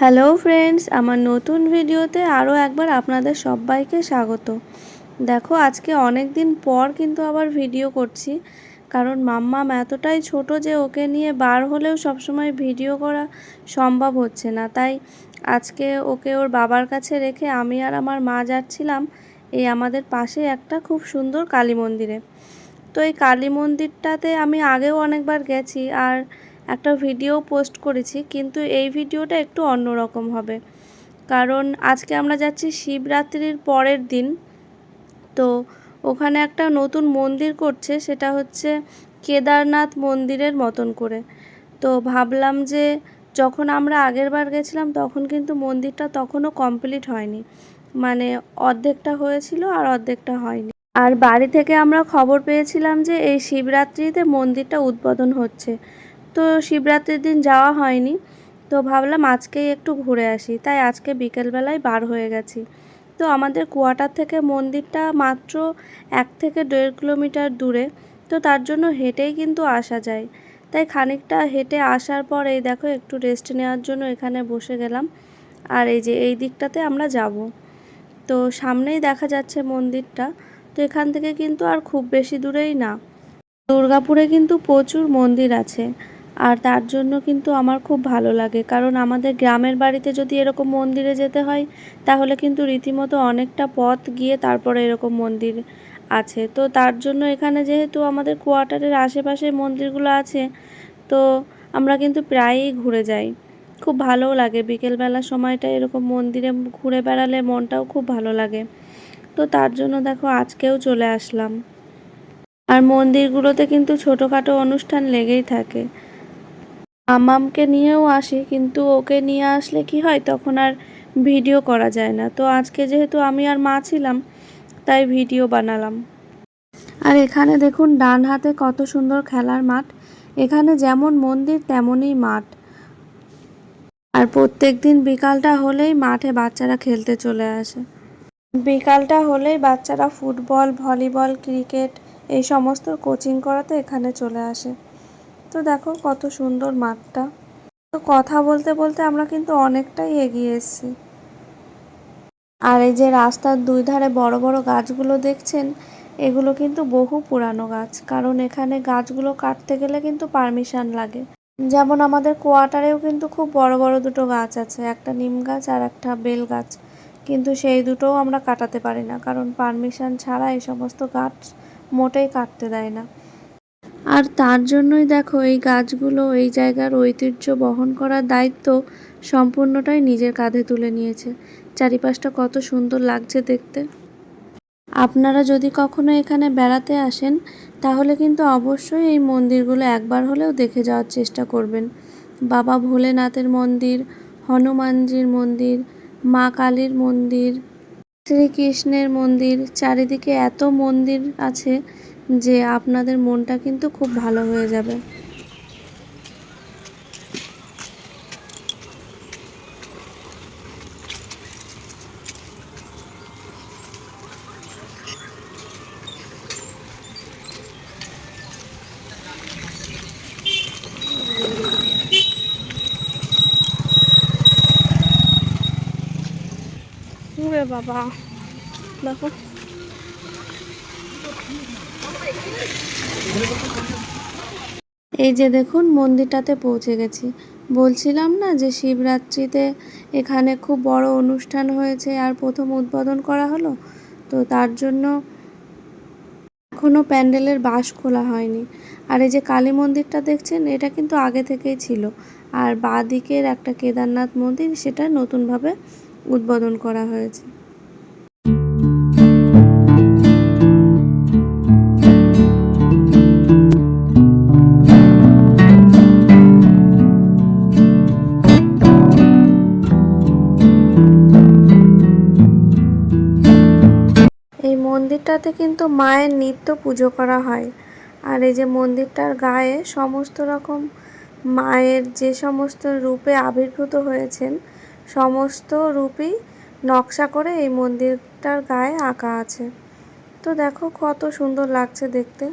Hello friends, আমার নতুন ভিডিওতে আরও একবার আপনাদের সবাইকে স্বাগত। দেখো, আজকে অনেক দিন পর কিন্তু আবার ভিডিও করছি, কারণ মাম্মাম এতটাই ছোট যে ওকে নিয়ে বার হলেও সবসময় ভিডিও করা সম্ভব হচ্ছে না। তাই আজকে ওকে ওর বাবার কাছে রেখে আমি আর আমার মা যাচ্ছিলাম এই আমাদের পাশে একটা খুব সুন্দর কালী মন্দিরে। তো এই কালী মন্দিরটাতে আমি আগেও অনেকবার গেছি আর একটা ভিডিও পোস্ট করেছি, কিন্তু এই ভিডিওটা একটু অন্যরকম হবে, কারণ আজকে আমরা যাচ্ছি শিবরাত্রির পরের দিন। তো ওখানে একটা নতুন মন্দির করছে, সেটা হচ্ছে কেদারনাথ মন্দিরের মতন করে। তো ভাবলাম যে যখন আমরা আগের বার গেছিলাম তখন কিন্তু মন্দিরটা তখনও কমপ্লিট হয়নি, মানে অর্ধেকটা হয়েছিল আর অর্ধেকটা হয়নি। আর বাড়ি থেকে আমরা খবর পেয়েছিলাম যে এই শিবরাত্রিতে মন্দিরটা উদ্বোধন হচ্ছে। তো শিবরাত্রির দিন যাওয়া হয়নি, তো ভাবলাম আজকেই একটু ঘুরে আসি, তাই আজকে বিকেলবেলায় বার হয়ে গেছি। তো আমাদের কোয়ার্টার থেকে মন্দিরটা মাত্র 1 থেকে 1.5 কিলোমিটার দূরে, তো তার জন্য হেঁটেই কিন্তু আসা যায়। তাই খানিকটা হেঁটে আসার পর এই দেখো একটু রেস্ট নেওয়ার জন্য এখানে বসে গেলাম। আর এই যে এই দিকটাতে আমরা যাব, তো সামনেই দেখা যাচ্ছে মন্দিরটা। তো এখান থেকে কিন্তু আর খুব বেশি দূরেই না। দুর্গাপুরে কিন্তু প্রচুর মন্দির আছে, আর তার জন্য কিন্তু আমার খুব ভালো লাগে, কারণ আমাদের গ্রামের বাড়িতে যদি এরকম মন্দিরে যেতে হয় তাহলে কিন্তু রীতিমতো অনেকটা পথ গিয়ে তারপরে এরকম মন্দির আছে। তো তার জন্য এখানে যেহেতু আমাদের কোয়ার্টারের আশেপাশে মন্দিরগুলো আছে, তো আমরা কিন্তু প্রায়ই ঘুরে যাই। খুব ভালোও লাগে বিকেলবেলার সময়টা এরকম মন্দিরে ঘুরে বেড়ালে, মনটাও খুব ভালো লাগে। তো তার জন্য দেখো আজকেও চলে আসলাম। আর মন্দিরগুলোতে কিন্তু ছোটোখাটো অনুষ্ঠান লেগেই থাকে। মামামকে নিয়েও আসি, কিন্তু ওকে নিয়ে আসলে কি হয়, তখন আর ভিডিও করা যায় না। তো আজকে যেহেতু আমি আর মা ছিলাম, তাই ভিডিও বানালাম। আর এখানে দেখুন ডান হাতে কত সুন্দর খেলার মাঠ। এখানে যেমন মন্দির তেমনই মাঠ। আর প্রত্যেক দিন বিকালটা হলেই মাঠে বাচ্চারা খেলতে চলে আসে। বিকালটা হলেই বাচ্চারা ফুটবল, ভলিবল, ক্রিকেট এই সমস্ত কোচিং করাতে এখানে চলে আসে। তো দেখো কত সুন্দর মাঠটা। তো কথা বলতে বলতে আমরা কিন্তু অনেকটাই এগিয়ে এসেছি। আর এই যে রাস্তার দুই ধারে বড় বড় গাছগুলো দেখছেন, এগুলো কিন্তু বহু পুরানো গাছ, কারণ এখানে গাছগুলো কাটতে গেলে কিন্তু পারমিশন লাগে। যেমন আমাদের কোয়ার্টারেও কিন্তু খুব বড় বড় দুটো গাছ আছে, একটা নিম গাছ আর একটা বেল গাছ, কিন্তু সেই দুটোও আমরা কাটাতে পারি না, কারণ পারমিশন ছাড়া এই সমস্ত গাছ মোটেই কাটতে দেয় না। আর তার জন্যই দেখো এই গাছগুলো এই জায়গার ঐতিহ্য বহন করার দায়িত্ব সম্পূর্ণটাই নিজের কাঁধে তুলে নিয়েছে। চারিপাশটা কত সুন্দর লাগছে দেখতে। আপনারা যদি কখনো এখানে বেড়াতে আসেন তাহলে কিন্তু অবশ্যই এই মন্দিরগুলো একবার হলেও দেখে যাওয়ার চেষ্টা করবেন। বাবা ভোলেনাথের মন্দির, হনুমানজির মন্দির, মা কালীর মন্দির, শ্রীকৃষ্ণের মন্দির, চারিদিকে এত মন্দির আছে যে আপনাদের মনটা কিন্তু খুব ভালো হয়ে যাবে। ওরে বাবা, দেখো এই যে দেখুন মন্দিরটাতে পৌঁছে গেছি। বলছিলাম না যে শিবরাত্রিতে এখানে খুব বড় অনুষ্ঠান হয়েছে আর প্রথম উদ্বোধন করা হলো। তো তার জন্য এখনও প্যান্ডেলের বাঁশ খোলা হয়নি। আর এই যে কালী মন্দিরটা দেখছেন, এটা কিন্তু আগে থেকেই ছিল। আর বাঁ দিকের একটা কেদারনাথ মন্দির, সেটা নতুনভাবে উদ্বোধন করা হয়েছে। এই মন্দিরটাতে কিন্তু মায়ের নিত্য পুজো করা হয়। আর এই যে মন্দিরটার গায়ে সমস্ত রকম মায়ের যে সমস্ত রূপে আবির্ভূত হয়েছেন, সমস্ত রূপই নকশা করে এই মন্দিরটার গায়ে আঁকা আছে। তো দেখো কত সুন্দর লাগছে দেখতে।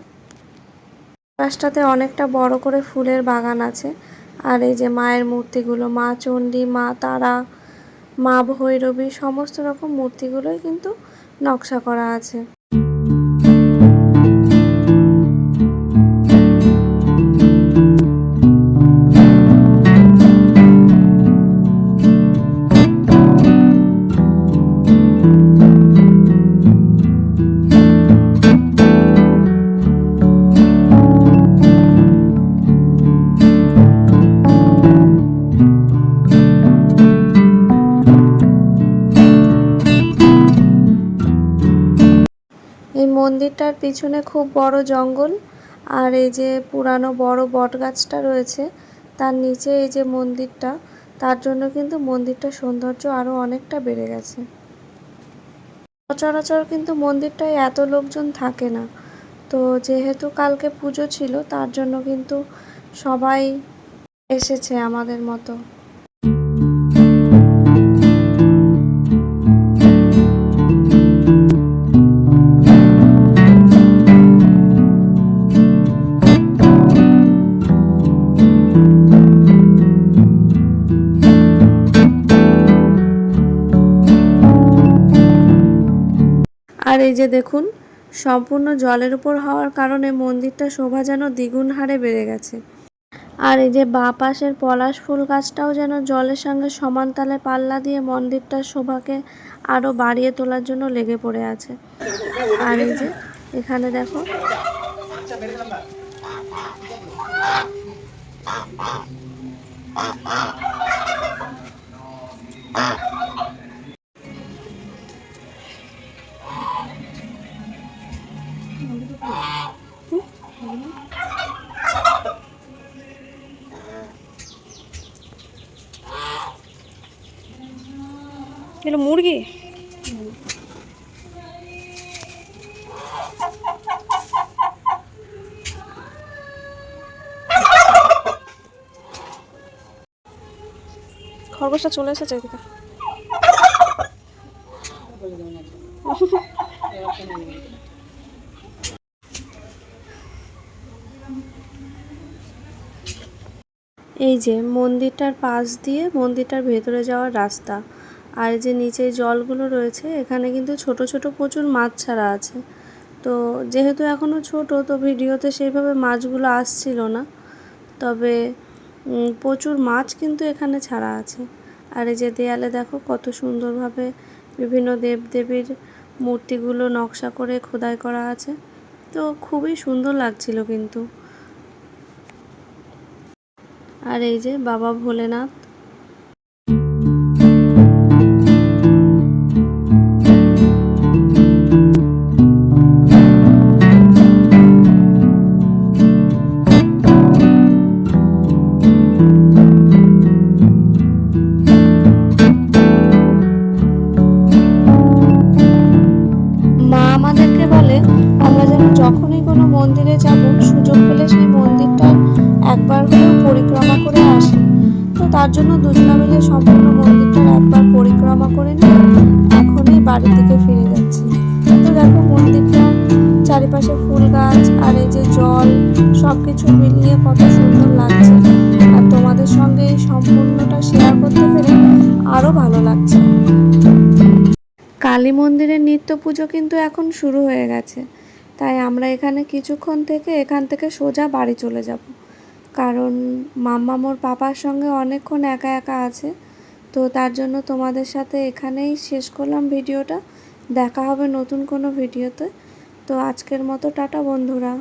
পাশটাতে অনেকটা বড় করে ফুলের বাগান আছে। আর এই যে মায়ের মূর্তিগুলো, মা চণ্ডী, মা তারা, মা ভৈরবী, সমস্ত রকম মূর্তিগুলোই কিন্তু নকশা করা আছে। এই মন্দিরটার পিছনে খুব বড় জঙ্গল, আর এই যে পুরানো বড় বট গাছটা রয়েছে তার নিচে এই যে মন্দিরটা, তার জন্য কিন্তু মন্দিরটার সৌন্দর্য আরও অনেকটা বেড়ে গেছে। সচরাচর কিন্তু মন্দিরটায় এত লোকজন থাকে না, তো যেহেতু কালকে পুজো ছিল তার জন্য কিন্তু সবাই এসেছে আমাদের মতো। আর এই যে দেখুন, সম্পূর্ণ জলের উপর হওয়ার কারণে মন্দিরটা শোভা যেন দ্বিগুণ হারে বেড়ে গেছে। আর এই যে বাঁ পাশের পলাশ ফুল গাছটাও যেন জলের সঙ্গে সমান তালে পাল্লা দিয়ে মন্দিরটার শোভাকে আরও বাড়িয়ে তোলার জন্য লেগে পড়ে আছে। আর এই যে এখানে দেখো, এগুলো মুরগি। খরগোশটা চলে এসেছে এদিকে। এই যে মন্দিরটার পাশ দিয়ে মন্দিরটার ভেতরে যাওয়ার রাস্তা, আর যে নিচে জলগুলো রয়েছে এখানে কিন্তু ছোট ছোট প্রচুর মাছ ছাড়া আছে। তো যেহেতু এখনও ছোট, তো ভিডিওতে সেইভাবে মাছগুলো আসছিল না, তবে প্রচুর মাছ কিন্তু এখানে ছাড়া আছে। আর এই যে দেয়ালে দেখো কত সুন্দরভাবে বিভিন্ন দেবদেবীর মূর্তিগুলো নকশা করে খোদাই করা আছে, তো খুবই সুন্দর লাগছিল কিন্তু। আর এই যে বাবা ভোলেনাথ। মা আমাদেরকে বলে আমরা যেন যখনই কোনো মন্দিরে যাব সুযোগ পেলে সেই মন্দিরটা একবার হলেও পরিক্রমা করে আসি। তো তার জন্য দুজনা মিলে সম্পূর্ণ মন্দিরটার একবার পরিক্রমা করে নিয়ে এখনই বাড়ির দিকে ফিরে যাচ্ছি। তো দেখো মন্দিরটা চারিপাশে ফুল গাছ আর এই যে জল, সব কিছু মিলিয়ে কত সুন্দর লাগছে। আর তোমাদের সঙ্গে এই সম্পূর্ণটা শেয়ার করতে পেরে আরও ভালো লাগছে। কালী মন্দিরের নিত্য পুজো কিন্তু এখন শুরু হয়ে গেছে, তাই আমরা এখানে কিছুক্ষণ থেকে এখান থেকে সোজা বাড়ি চলে যাব, কারণ মাম্মা মোর পাপার সঙ্গে অনেকক্ষণ একা একা আছে। তো তার জন্য তোমাদের সাথে এখানেই শেষ করলাম ভিডিওটা। দেখা হবে নতুন কোনো ভিডিওতে। তো আজকের মতো টাটা বন্ধুরা।